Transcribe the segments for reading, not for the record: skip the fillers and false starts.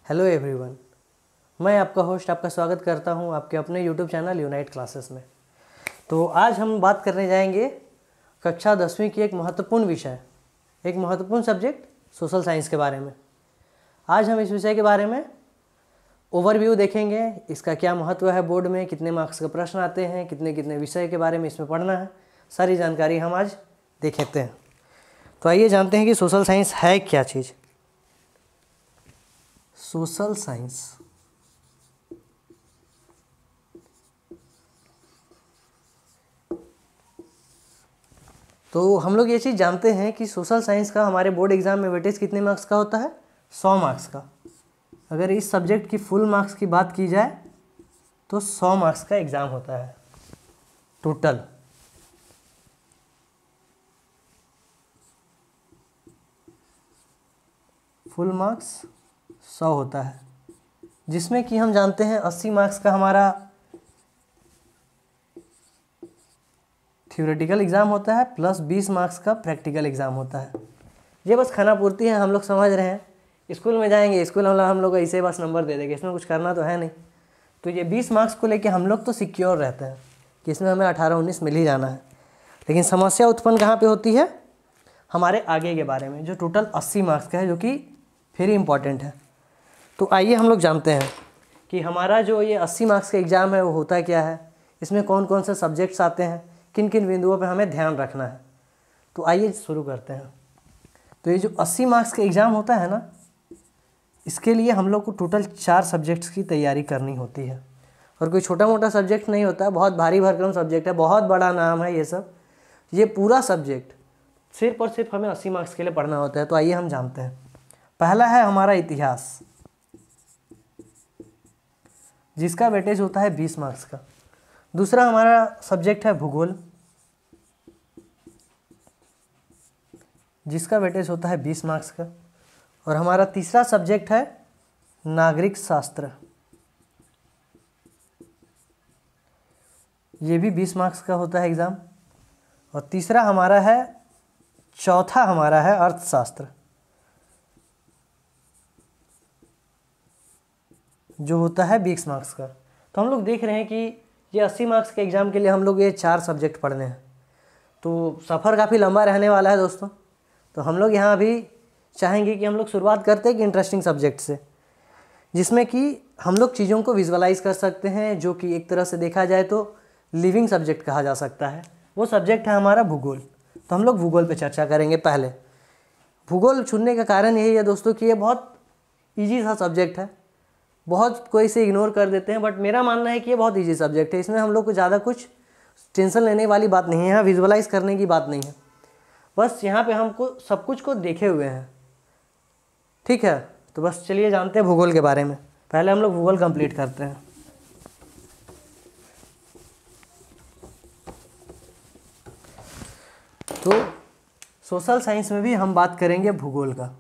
Hello everyone, मैं आपका host आपका स्वागत करता हूं आपके अपने यूट्यूब चैनल यूनाइट क्लासेस में। तो आज हम बात करने जाएंगे कक्षा 10वीं की एक महत्वपूर्ण विषय, एक महत्वपूर्ण सब्जेक्ट सोशल साइंस के बारे में। आज हम इस विषय के बारे में ओवरव्यू देखेंगे, इसका क्या महत्व है, बोर्ड में कितने मार्क्स का प्रश्न आते हैं, कितने कितने विषय के बारे में इसमें पढ़ना है, सारी जानकारी हम आज देखते हैं। तो आइए जानते हैं कि सोशल साइंस है क्या चीज़। सोशल साइंस तो हम लोग ये चीज़ जानते हैं कि सोशल साइंस का हमारे बोर्ड एग्जाम में वेटेज कितने मार्क्स का होता है? 100 मार्क्स का। अगर इस सब्जेक्ट की फुल मार्क्स की बात की जाए तो 100 मार्क्स का एग्ज़ाम होता है टोटल। फुल मार्क्स 100 होता है, जिसमें कि हम जानते हैं 80 मार्क्स का हमारा थ्योरेटिकल एग्ज़ाम होता है प्लस 20 मार्क्स का प्रैक्टिकल एग्ज़ाम होता है। ये बस खाना पूर्ति है, हम लोग समझ रहे हैं। स्कूल में जाएंगे, स्कूल हम लोग ऐसे बस नंबर दे देंगे, इसमें कुछ करना तो है नहीं। तो ये 20 मार्क्स को लेके हम लोग तो सिक्योर रहते हैं कि इसमें हमें 18-19 मिल ही जाना है। लेकिन समस्या उत्पन्न कहाँ पे होती है? हमारे आगे के बारे में, जो टोटल 80 मार्क्स का है, जो कि फिर इम्पॉर्टेंट है। तो आइए हम लोग जानते हैं कि हमारा जो ये 80 मार्क्स का एग्ज़ाम है वो होता क्या है, इसमें कौन कौन से सब्जेक्ट्स आते हैं, किन किन बिंदुओं पे हमें ध्यान रखना है। तो आइए शुरू करते हैं। तो ये जो 80 मार्क्स का एग्ज़ाम होता है ना, इसके लिए हम लोग को टोटल 4 सब्जेक्ट्स की तैयारी करनी होती है। और कोई छोटा मोटा सब्जेक्ट नहीं होता, बहुत भारी भरकम सब्जेक्ट है, बहुत बड़ा नाम है ये सब। ये पूरा सब्जेक्ट सिर्फ और सिर्फ हमें 80 मार्क्स के लिए पढ़ना होता है। तो आइए हम जानते हैं। पहला है हमारा इतिहास, जिसका वेटेज होता है 20 मार्क्स का। दूसरा हमारा सब्जेक्ट है भूगोल, जिसका वेटेज होता है 20 मार्क्स का। और हमारा तीसरा सब्जेक्ट है नागरिक शास्त्र, ये भी 20 मार्क्स का होता है एग्ज़ाम। और चौथा हमारा है अर्थशास्त्र, जो होता है 20 मार्क्स का। तो हम लोग देख रहे हैं कि ये 80 मार्क्स के एग्ज़ाम के लिए हम लोग ये 4 सब्जेक्ट पढ़ने हैं। तो सफ़र काफ़ी लंबा रहने वाला है दोस्तों। तो हम लोग यहाँ अभी चाहेंगे कि हम लोग शुरुआत करते हैं कि इंटरेस्टिंग सब्जेक्ट से, जिसमें कि हम लोग चीज़ों को विजुअलाइज कर सकते हैं, जो कि एक तरह से देखा जाए तो लिविंग सब्जेक्ट कहा जा सकता है। वो सब्जेक्ट है हमारा भूगोल। तो हम लोग भूगोल पे चर्चा करेंगे। पहले भूगोल चुनने का कारण यही है दोस्तों कि ये बहुत ईजी सा सब्जेक्ट है। बहुत कोई इसे इग्नोर कर देते हैं, बट मेरा मानना है कि ये बहुत ईजी सब्जेक्ट है। इसमें हम लोग को ज़्यादा कुछ टेंशन लेने वाली बात नहीं है, यहाँ विजुअलाइज करने की बात नहीं है। बस यहाँ पे हमको सब कुछ को देखे हुए हैं, ठीक है। तो बस चलिए जानते हैं भूगोल के बारे में। पहले हम लोग भूगोल कंप्लीट करते हैं। तो सोशल साइंस में भी हम बात करेंगे भूगोल का,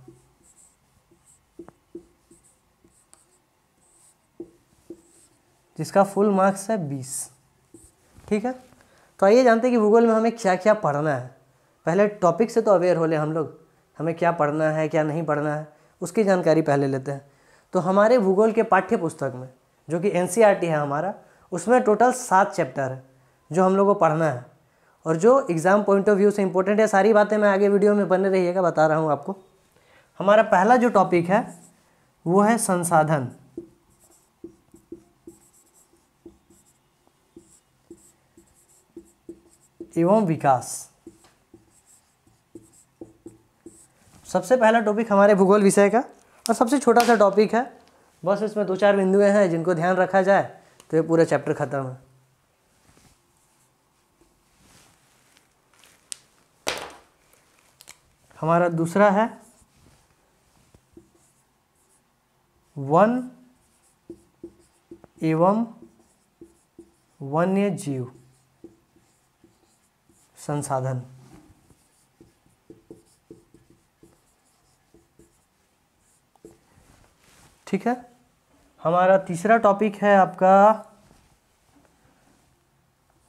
जिसका फुल मार्क्स है 20, ठीक है। तो आइए जानते हैं कि भूगोल में हमें क्या क्या पढ़ना है। पहले टॉपिक से तो अवेयर हो ले हम लोग, हमें क्या पढ़ना है क्या नहीं पढ़ना है, उसकी जानकारी पहले लेते हैं। तो हमारे भूगोल के पाठ्य पुस्तक में, जो कि एनसीईआरटी है हमारा, उसमें टोटल 7 चैप्टर है जो हम लोग को पढ़ना है, और जो एग्ज़ाम पॉइंट ऑफ व्यू से इंपॉर्टेंट है। सारी बातें मैं आगे वीडियो में बने रहिएगा, बता रहा हूँ आपको। हमारा पहला जो टॉपिक है वो है संसाधन एवं विकास। सबसे पहला टॉपिक हमारे भूगोल विषय का, और सबसे छोटा सा टॉपिक है। बस इसमें 2-4 बिंदुएं हैं जिनको ध्यान रखा जाए तो ये पूरा चैप्टर खत्म है। हमारा दूसरा है वन एवं वन्य जीव संसाधन। ठीक है। हमारा तीसरा टॉपिक है आपका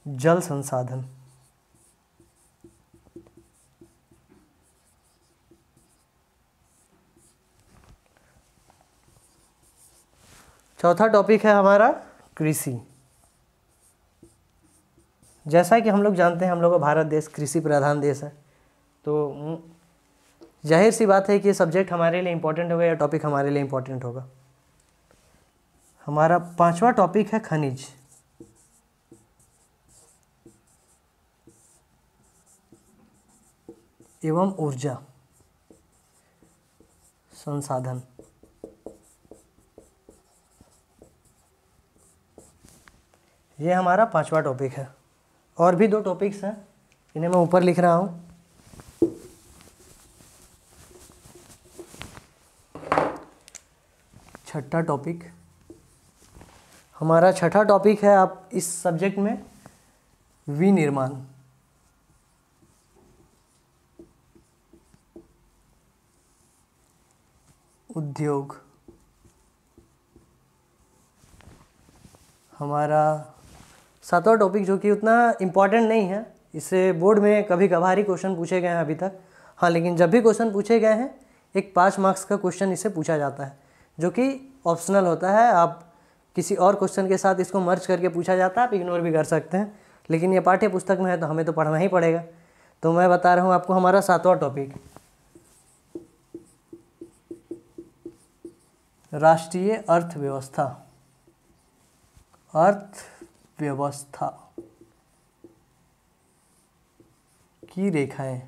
जल संसाधन। चौथा टॉपिक है हमारा कृषि। जैसा कि हम लोग जानते हैं हम लोग का भारत देश कृषि प्रधान देश है, तो जाहिर सी बात है कि ये सब्जेक्ट हमारे लिए इम्पोर्टेंट होगा, या टॉपिक हमारे लिए इम्पोर्टेंट होगा। हमारा पांचवा टॉपिक है खनिज। एवं ऊर्जा संसाधन। ये हमारा पांचवा टॉपिक है। और भी दो टॉपिक्स हैं, इन्हें मैं ऊपर लिख रहा हूँ। छठा टॉपिक, हमारा छठा टॉपिक है आप इस सब्जेक्ट में विनिर्माण। उद्योग। हमारा सातवां टॉपिक जो कि उतना इम्पॉर्टेंट नहीं है, इससे बोर्ड में कभी कभार ही क्वेश्चन पूछे गए हैं अभी तक। हाँ, लेकिन जब भी क्वेश्चन पूछे गए हैं एक 5 मार्क्स का क्वेश्चन इससे पूछा जाता है, जो कि ऑप्शनल होता है। आप किसी और क्वेश्चन के साथ इसको मर्ज करके पूछा जाता है, आप इग्नोर भी कर सकते हैं, लेकिन ये पाठ्य पुस्तक में है तो हमें तो पढ़ना ही पड़ेगा। तो मैं बता रहा हूँ आपको हमारा सातवां टॉपिक, राष्ट्रीय अर्थव्यवस्था। अर्थव्यवस्था की रेखाएं।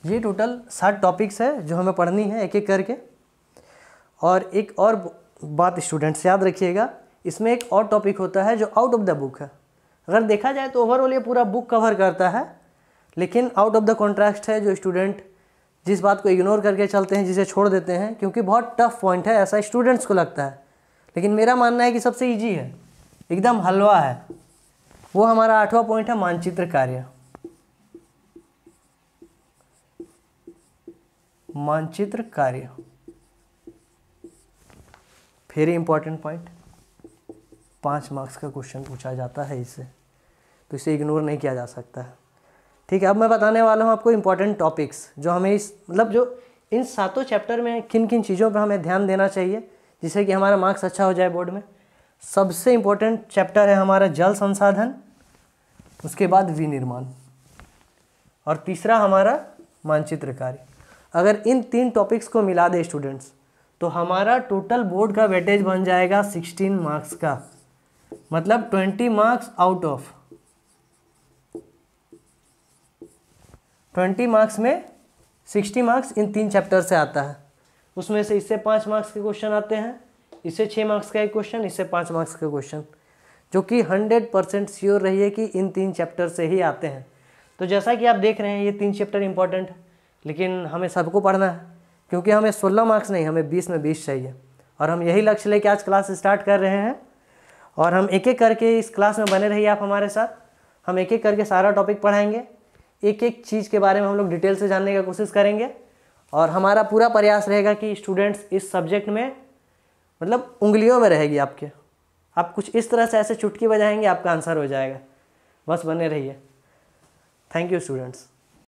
ये टोटल 7 टॉपिक्स है जो हमें पढ़नी है एक एक करके। और एक और बात स्टूडेंट्स याद रखिएगा, इसमें एक और टॉपिक होता है जो आउट ऑफ द बुक है। अगर देखा जाए तो ओवरऑल ये पूरा बुक कवर करता है, लेकिन आउट ऑफ द कॉन्ट्रैक्ट है जो स्टूडेंट जिस बात को इग्नोर करके चलते हैं, जिसे छोड़ देते हैं क्योंकि बहुत टफ पॉइंट है, ऐसा स्टूडेंट्स को लगता है। लेकिन मेरा मानना है कि सबसे इजी है, एकदम हलवा है। वो हमारा 8वां पॉइंट है मानचित्र कार्य। मानचित्र कार्य वेरी इंपॉर्टेंट पॉइंट, 5 मार्क्स का क्वेश्चन पूछा जाता है इससे, तो इसे इग्नोर नहीं किया जा सकता है। ठीक है, अब मैं बताने वाला हूँ आपको इम्पॉर्टेंट टॉपिक्स जो हमें इस जो इन 7 चैप्टर में किन किन चीज़ों पर हमें ध्यान देना चाहिए जिससे कि हमारा मार्क्स अच्छा हो जाए बोर्ड में। सबसे इम्पोर्टेंट चैप्टर है हमारा जल संसाधन, उसके बाद विनिर्माण, और तीसरा हमारा मानचित्र कार्य। अगर इन 3 टॉपिक्स को मिला दे स्टूडेंट्स तो हमारा टोटल बोर्ड का वेटेज बन जाएगा 16 मार्क्स का, मतलब 20 मार्क्स आउट ऑफ 20 मार्क्स में 60 मार्क्स इन 3 चैप्टर से आता है। उसमें से इससे 5 मार्क्स के क्वेश्चन आते हैं, इससे 6 मार्क्स का एक क्वेश्चन, इससे 5 मार्क्स का क्वेश्चन, जो कि 100% श्योर रहिए कि इन 3 चैप्टर से ही आते हैं। तो जैसा कि आप देख रहे हैं ये 3 चैप्टर इंपॉर्टेंट है, लेकिन हमें सबको पढ़ना है क्योंकि हमें 16 मार्क्स नहीं, हमें 20 में 20 चाहिए। और हम यही लक्ष्य लेके आज क्लास स्टार्ट कर रहे हैं, और हम एक एक करके इस क्लास में बने रहिए आप हमारे साथ। हम एक एक करके सारा टॉपिक पढ़ाएंगे, एक एक चीज़ के बारे में हम लोग डिटेल से जानने की कोशिश करेंगे, और हमारा पूरा प्रयास रहेगा कि स्टूडेंट्स इस सब्जेक्ट में उंगलियों में रहेगी आपके। आप कुछ इस तरह से ऐसे चुटकी बजाएंगे आपका आंसर हो जाएगा। बस बने रहिए। Thank you students.